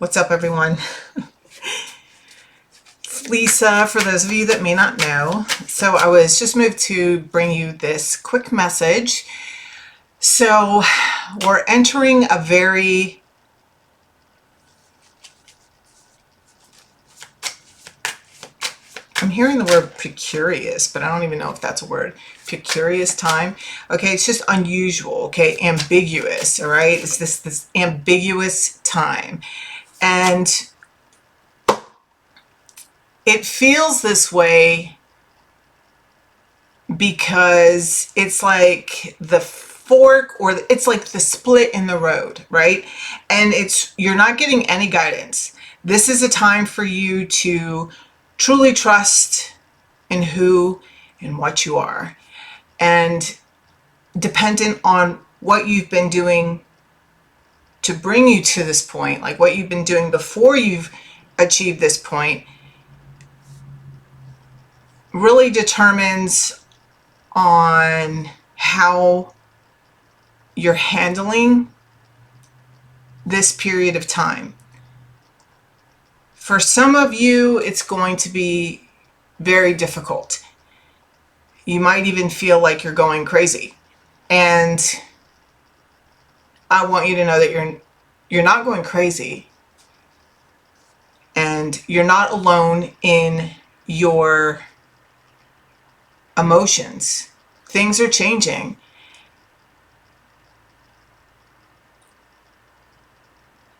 What's up, everyone? It's Lisa, for those of you that may not know. So I was just moved to bring you this quick message. So we're entering a very I'm hearing the word precarious, but I don't even know if that's a word. Precarious time. Okay, it's just unusual, okay? Ambiguous, all right? It's this ambiguous time. And it feels this way because it's like the fork, or it's like the split in the road, right? And you're not getting any guidance. This is a time for you to truly trust in who and what you are, and dependent on what you've been doing to bring you to this point, like what you've been doing before you've achieved this point, really determines on how you're handling this period of time. For some of you, it's going to be very difficult. You might even feel like you're going crazy. And I want you to know that you're not going crazy, and you're not alone in your emotions. Things are changing.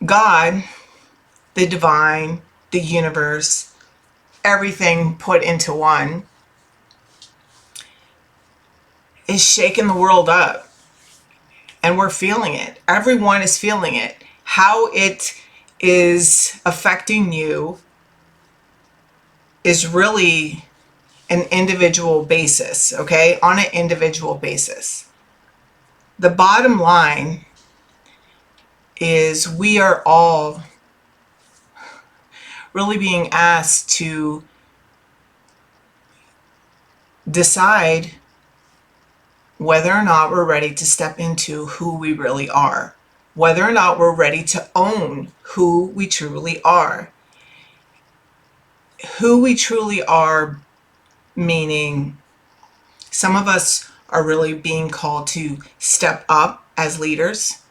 God, the divine, the universe, everything put into one, is shaking the world up. And we're feeling it. Everyone is feeling it. How it is affecting you is really an individual basis, okay? On an individual basis. The bottom line is we are all really being asked to decide whether or not we're ready to step into who we really are, whether or not we're ready to own who we truly are. Who we truly are, meaning some of us are really being called to step up as leaders.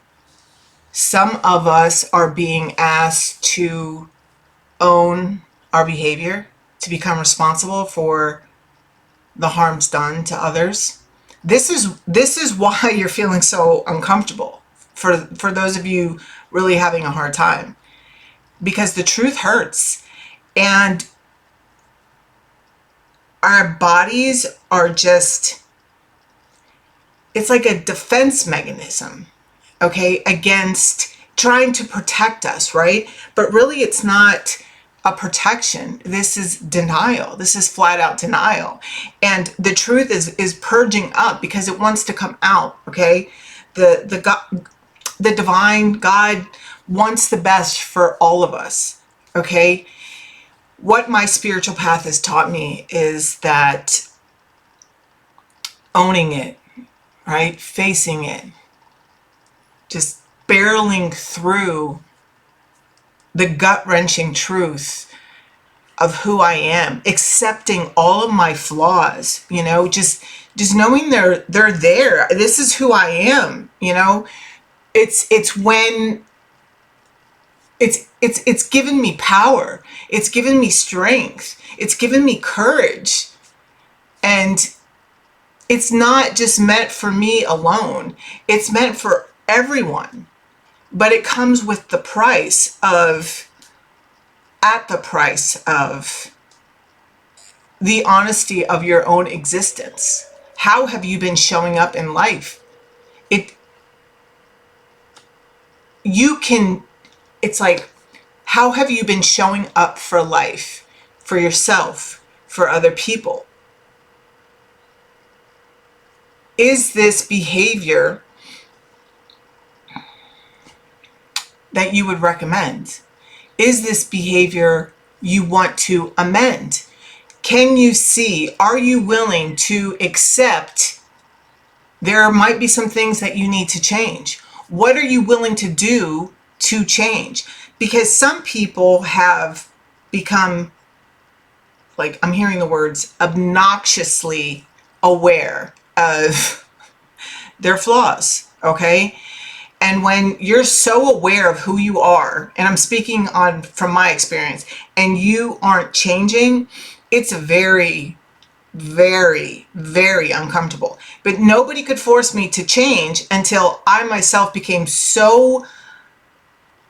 Some of us are being asked to own our behavior, to become responsible for the harms done to others. This is why you're feeling so uncomfortable, for those of you really having a hard time, because the truth hurts, and our bodies are just, it's like a defense mechanism, okay, against trying to protect us, right? But really it's not a protection. This is denial. This is flat out denial. And the truth is purging up because it wants to come out, okay? The divine God wants the best for all of us, okay? What my spiritual path has taught me is that owning it, right? Facing it, just barreling through the gut-wrenching truth of who I am, accepting all of my flaws, you know, just knowing they're there. This is who I am, you know. It's when it's given me power. It's given me strength. It's given me courage. And it's not just meant for me alone. It's meant for everyone. But it comes with the price of, at the price of the honesty of your own existence. How have you been showing up in life? It's like, how have you been showing up for life, for yourself, for other people? Is this behavior that you would recommend? Is this behavior you want to amend? Can you see, are you willing to accept there might be some things that you need to change? What are you willing to do to change? because some people have become, like, I'm hearing the words, obnoxiously aware of their flaws, okay? And when you're so aware of who you are, and I'm speaking on from my experience, and you aren't changing, it's very, very, very uncomfortable. But nobody could force me to change until I myself became so,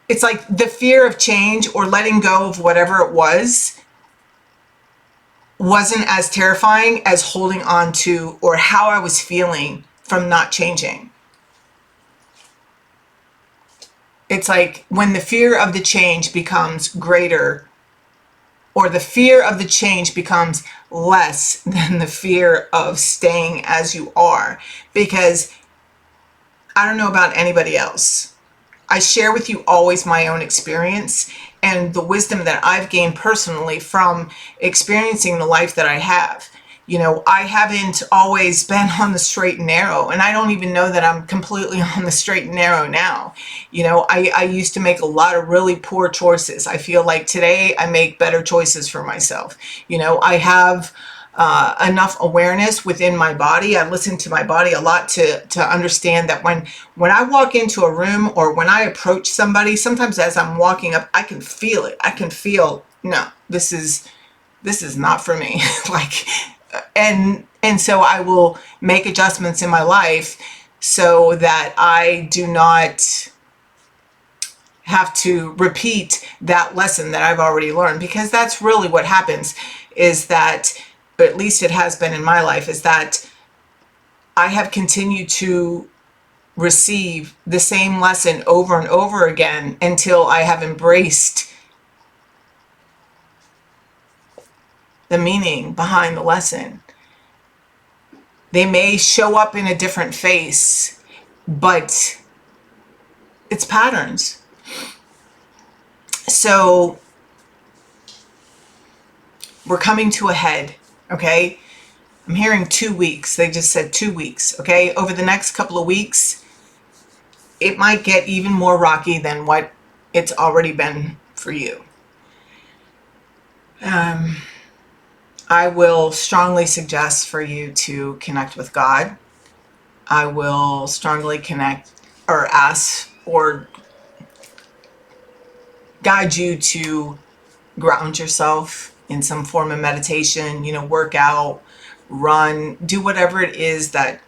it's like the fear of change or letting go of whatever it was wasn't as terrifying as holding on to or how I was feeling from not changing. It's like when the fear of the change becomes greater, or the fear of the change becomes less than the fear of staying as you are. Because I don't know about anybody else, I share with you always my own experience and the wisdom that I've gained personally from experiencing the life that I have. You know, I haven't always been on the straight and narrow, and I don't even know that I'm completely on the straight and narrow now. You know, I used to make a lot of really poor choices. I feel like today I make better choices for myself. You know, I have enough awareness within my body. I listen to my body a lot to understand that when I walk into a room or when I approach somebody, sometimes as I'm walking up, I can feel it. I can feel, no, this is not for me. Like, and so I will make adjustments in my life so that I do not have to repeat that lesson that I've already learned, because that's really what happens, is that, or at least it has been in my life, is that I have continued to receive the same lesson over and over again until I have embraced the meaning behind the lesson. They may show up in a different face, but it's patterns. So we're coming to a head, okay? I'm hearing 2 weeks. They just said 2 weeks, okay? Over the next couple of weeks, it might get even more rocky than what it's already been for you. I will strongly suggest for you to connect with God. I will strongly connect or ask or guide you to ground yourself in some form of meditation, you know, work out, run, do whatever it is that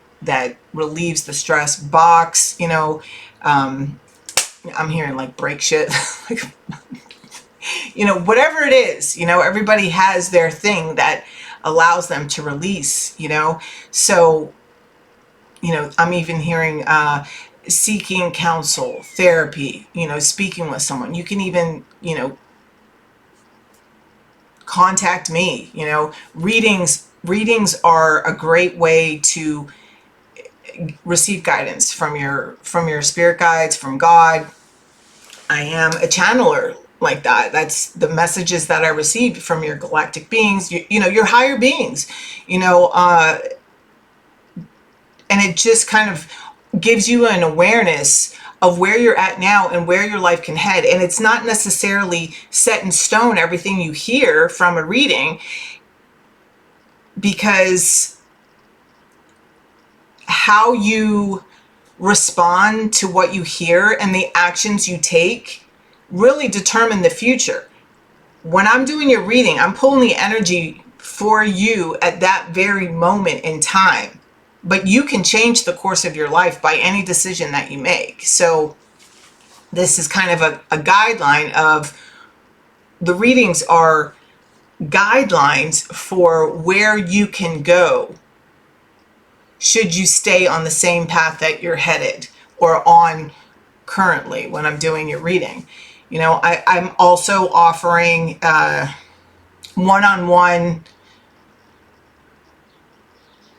relieves the stress, box, you know, I'm hearing like break shit, you know, whatever it is, you know, everybody has their thing that allows them to release, you know. So, you know, I'm even hearing seeking counsel, therapy, you know, speaking with someone. You can even, you know, contact me. You know, readings are a great way to receive guidance from your spirit guides, from God. I am a channeler like that. That's the messages that I received from your galactic beings, you know, your higher beings, you know, and it just kind of gives you an awareness of where you're at now and where your life can head. And it's not necessarily set in stone, everything you hear from a reading, because how you respond to what you hear and the actions you take really determine the future. When I'm doing your reading, I'm pulling the energy for you at that very moment in time. But you can change the course of your life by any decision that you make. So this is kind of a guideline of, the readings are guidelines for where you can go should you stay on the same path that you're headed or on currently when I'm doing your reading. You know, I'm also offering one-on-one,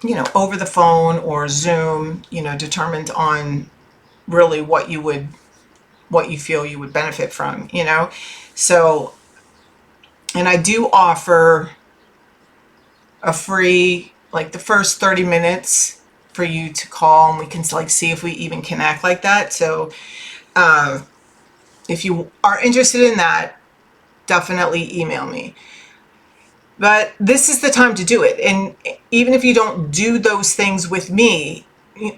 you know, over the phone or Zoom, you know, determined on really what you feel you would benefit from, you know. So, and I do offer a free, like the first 30 minutes for you to call, and we can like see if we even connect like that. So If you are interested in that, definitely email me. But this is the time to do it. And even if you don't do those things with me,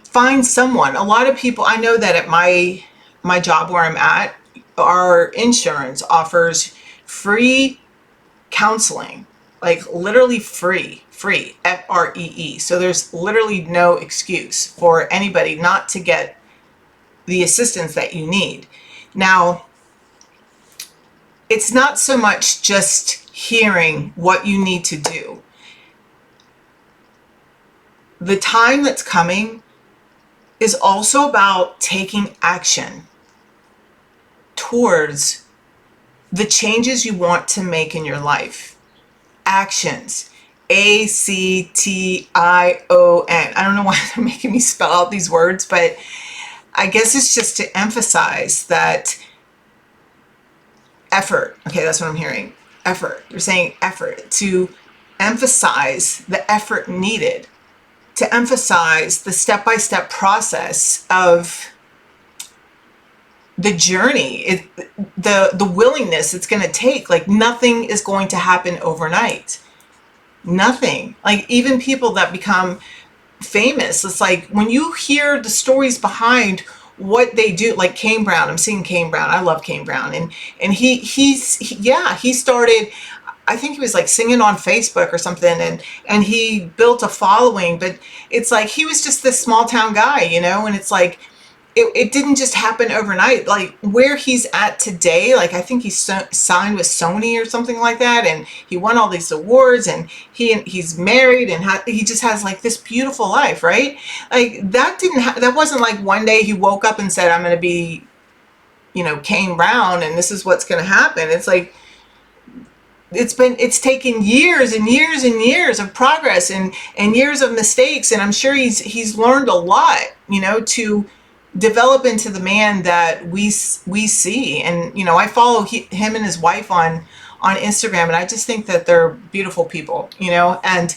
find someone. A lot of people, I know that at my job where I'm at, our insurance offers free counseling, like literally free, FREE. So there's literally no excuse for anybody not to get the assistance that you need. Now, it's not so much just hearing what you need to do. The time that's coming is also about taking action towards the changes you want to make in your life. Actions. A.C.T.I.O.N. I don't know why they're making me spell out these words, but I guess it's just to emphasize that effort. Okay, that's what I'm hearing. Effort. You're saying effort. To emphasize the effort needed, to emphasize the step-by-step process of the journey, the willingness it's going to take. Like, nothing is going to happen overnight. Nothing. Like, even people that become famous, it's like when you hear the stories behind what they do, like Kane Brown. I'm seeing Kane Brown. I love Kane Brown. And he started, I think he was like singing on Facebook or something, and he built a following. But it's like he was just this small town guy, and it's like it didn't just happen overnight. Like where he's at today, like I think he's signed with Sony or something like that, and he won all these awards, and he's married, and he just has like this beautiful life, right? Like that wasn't like one day he woke up and said, I'm going to be, Kane Brown, and this is what's going to happen. It's like it's taken years and years and years of progress and years of mistakes, and I'm sure he's learned a lot, to develop into the man that we see. And I follow him and his wife on Instagram, and I just think that they're beautiful people, and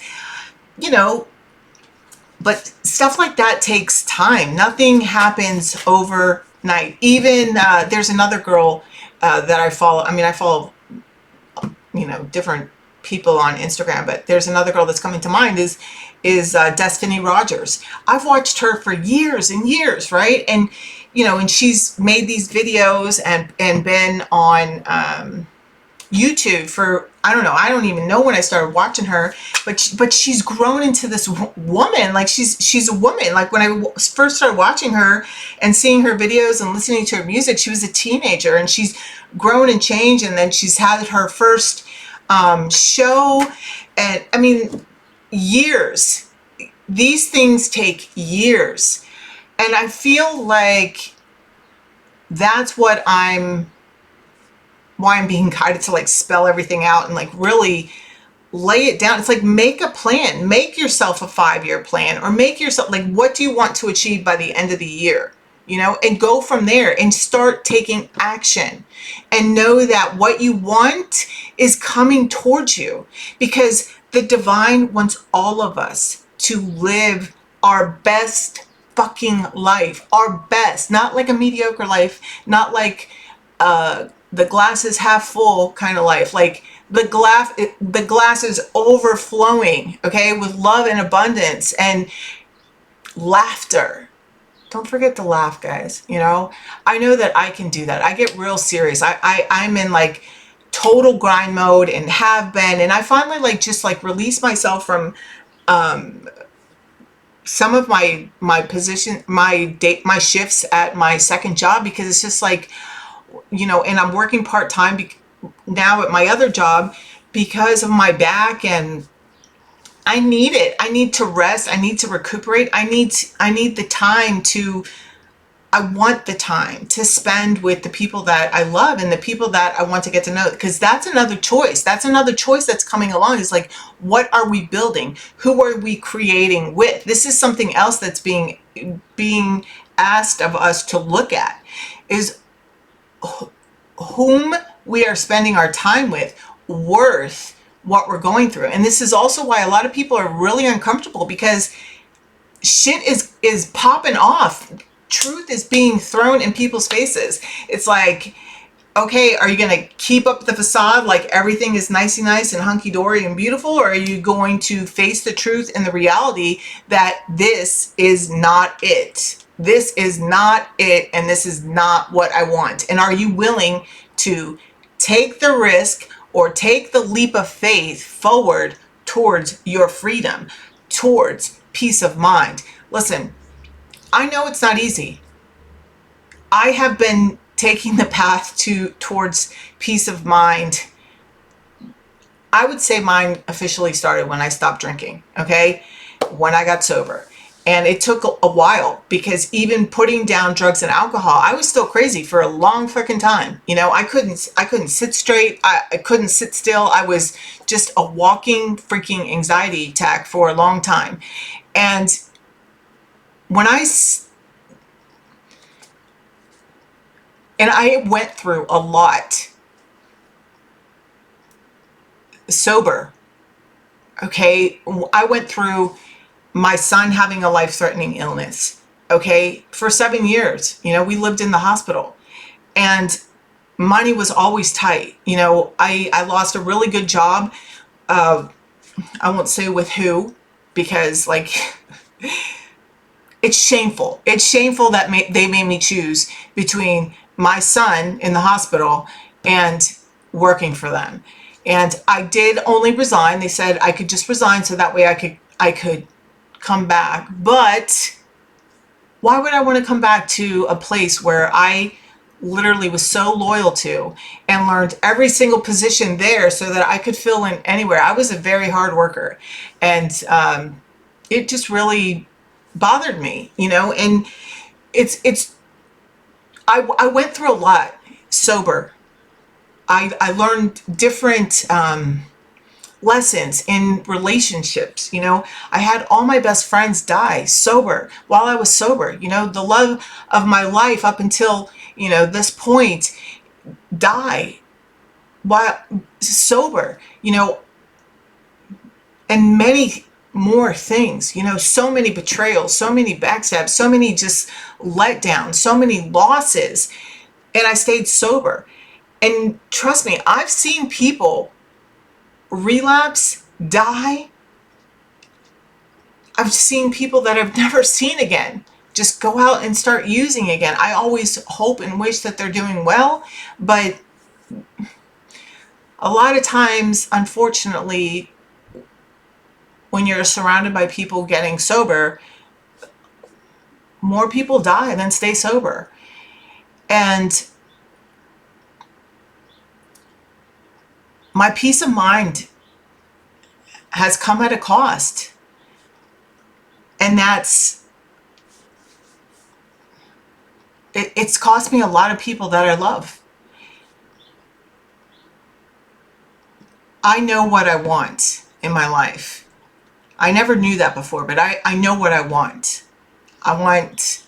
but stuff like that takes time. Nothing happens overnight. Even there's another girl that I follow. I mean, I follow different people on Instagram, but there's another girl that's coming to mind is Destiny Rogers. I've watched her for years and years, right? And and she's made these videos and been on YouTube for, I don't know, I don't even know when I started watching her, but she's grown into this woman. Like she's a woman. Like when I first started watching her and seeing her videos and listening to her music, she was a teenager, and she's grown and changed, and then she's had her first show, and I mean, years. These things take years, and I feel like that's why I'm being guided to like spell everything out and like really lay it down. It's like, make a plan, make yourself a 5-year plan, or make yourself like, what do you want to achieve by the end of the year? And go from there and start taking action, and know that what you want is coming towards you, because the divine wants all of us to live our best fucking life, our best, not like a mediocre life, not like the glass is half full kind of life. Like the glass is overflowing, okay, with love and abundance and laughter. Don't forget to laugh, guys. I know that I can do that. I get real serious. I'm in like total grind mode, and have been, and I finally like just like release myself from some of my position, my shifts at my second job, because it's just like, and I'm working part-time now at my other job because of my back, and I need it. I need to rest. I need to recuperate. I need the time I want the time to spend with the people that I love and the people that I want to get to know, because that's another choice. That's another choice that's coming along, is like, what are we building? Who are we creating with? This is something else that's being asked of us to look at, is whom we are spending our time with worth what we're going through. And this is also why a lot of people are really uncomfortable, because shit is popping off. Truth is being thrown in people's faces. It's like Okay, are you going to keep up the facade like everything is nicey nice and hunky-dory and beautiful? Or are you going to face the truth and the reality that this is not it? This is not it, and this is not what I want. And are you willing to take the risk or take the leap of faith forward towards your freedom, towards peace of mind? Listen, I know it's not easy. I have been taking the path towards peace of mind. I would say mine officially started when I stopped drinking, okay? When I got sober. And it took a while, because even putting down drugs and alcohol, I was still crazy for a long fucking time. You know, I couldn't sit straight. I couldn't sit still. I was just a walking freaking anxiety attack for a long time. And when I went through a lot sober. Okay, I went through my son having a life-threatening illness. Okay, for 7 years, you know, we lived in the hospital, and money was always tight. You know, I lost a really good job. I won't say with who, because like it's shameful. It's shameful that they made me choose between my son in the hospital and working for them. And I did only resign. They said I could just resign so that way I could come back. But why would I want to come back to a place where I literally was so loyal to and learned every single position there so that I could fill in anywhere? I was a very hard worker, and it just really bothered me, you know. And I went through a lot sober. I learned different lessons in relationships. You know, I had all my best friends die sober while I was sober. You know, the love of my life up until, you know, this point die while sober, you know, and many more things, you know, so many betrayals, so many backstabs, so many just letdowns, so many losses. And I stayed sober. And trust me, I've seen people relapse, die. I've seen people that I've never seen again just go out and start using again. I always hope and wish that they're doing well, but a lot of times, unfortunately, when you're surrounded by people getting sober, more people die than stay sober. And my peace of mind has come at a cost. And it's cost me a lot of people that I love. I know what I want in my life. I never knew that before, but I know what I want. I want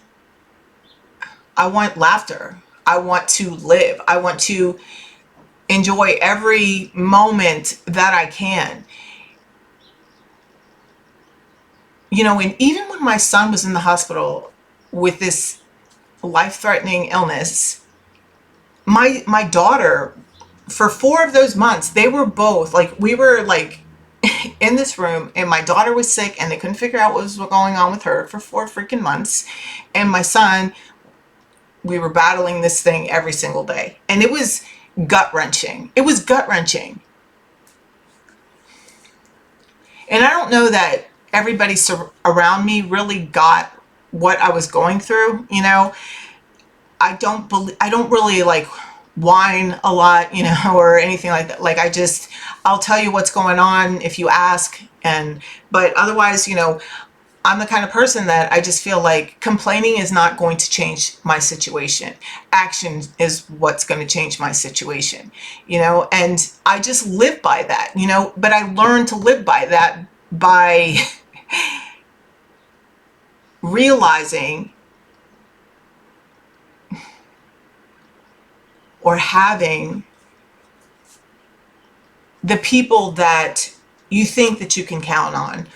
laughter. I want to live. I want to enjoy every moment that I can. You know, and even when my son was in the hospital with this life-threatening illness, my daughter, for 4 of those months, they were both like, we were like in this room, and my daughter was sick and they couldn't figure out what was going on with her for 4 freaking months. And my son, we were battling this thing every single day. And it was gut-wrenching. It was gut-wrenching. And I don't know that everybody around me really got what I was going through. You know, I don't really like whine a lot, you know, or anything like that. Like, I'll tell you what's going on if you ask. But otherwise, you know, I'm the kind of person that I just feel like complaining is not going to change my situation. Action is what's going to change my situation, you know, and I just live by that, you know. But I learned to live by that by realizing or having the people that you think that you can count on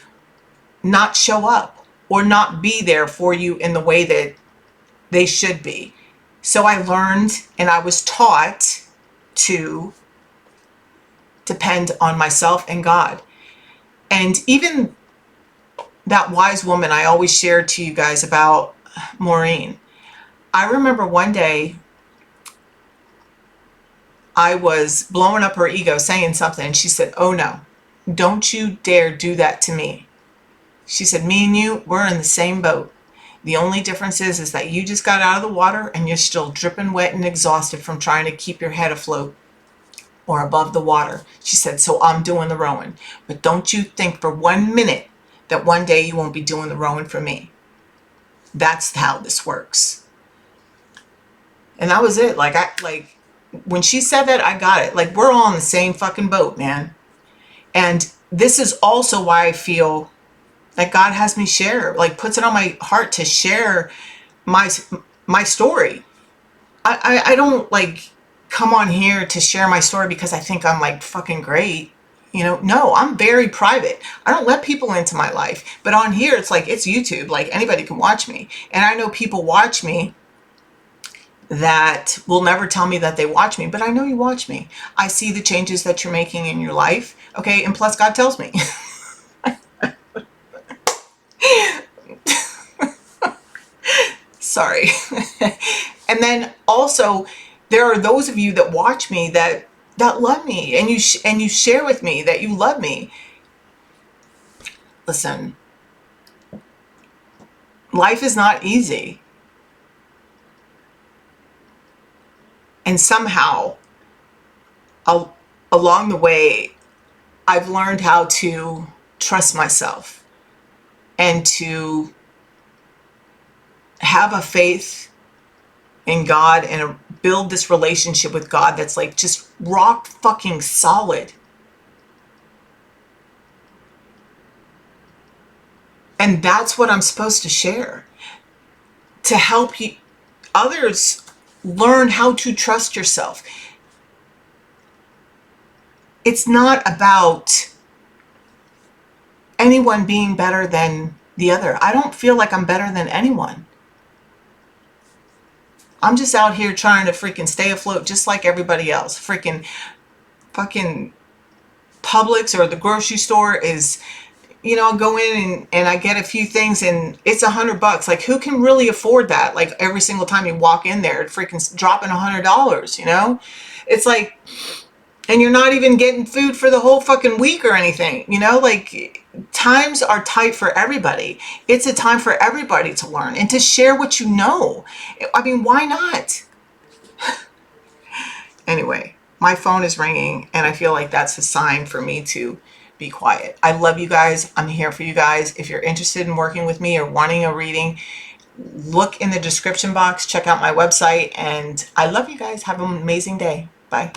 not show up or not be there for you in the way that they should be. So I learned, and I was taught to depend on myself and God. And even that wise woman I always shared to you guys about, Maureen. I remember one day I was blowing up her ego saying something, and she said, "Oh no, don't you dare do that to me." She said, "Me and you, we're in the same boat. The only difference is that you just got out of the water and you're still dripping wet and exhausted from trying to keep your head afloat or above the water." She said, "So I'm doing the rowing. But don't you think for 1 minute that one day you won't be doing the rowing for me. That's how this works." And that was it. Like when she said that, I got it. Like, we're all in the same fucking boat, man. And this is also why I feel like God has me share, like puts it on my heart to share my my story. I don't like come on here to share my story because I think I'm like fucking great. You know, no, I'm very private. I don't let people into my life. But on here, it's like, it's YouTube. Like, anybody can watch me. And I know people watch me that will never tell me that they watch me, but I know you watch me. I see the changes that you're making in your life. Okay. And plus, God tells me. Sorry. And then also, there are those of you that watch me that love me, and you share with me that you love me. Listen, life is not easy. And somehow, along the way, I've learned how to trust myself and to have a faith in God and build this relationship with God that's like just rock fucking solid. And that's what I'm supposed to share, to help others learn how to trust yourself. It's not about anyone being better than the other. I don't feel like I'm better than anyone. I'm just out here trying to freaking stay afloat just like everybody else. Freaking fucking Publix or the grocery store is, you know, go in and I get a few things and it's $100. Like, who can really afford that? Like, every single time you walk in there, freaking dropping $100, you know? It's like, and you're not even getting food for the whole fucking week or anything, you know? Like, times are tight for everybody. It's a time for everybody to learn and to share what you know. I mean, why not? Anyway, my phone is ringing and I feel like that's a sign for me to be quiet. I love you guys. I'm here for you guys. If you're interested in working with me or wanting a reading, look in the description box, check out my website, and I love you guys. Have an amazing day. Bye.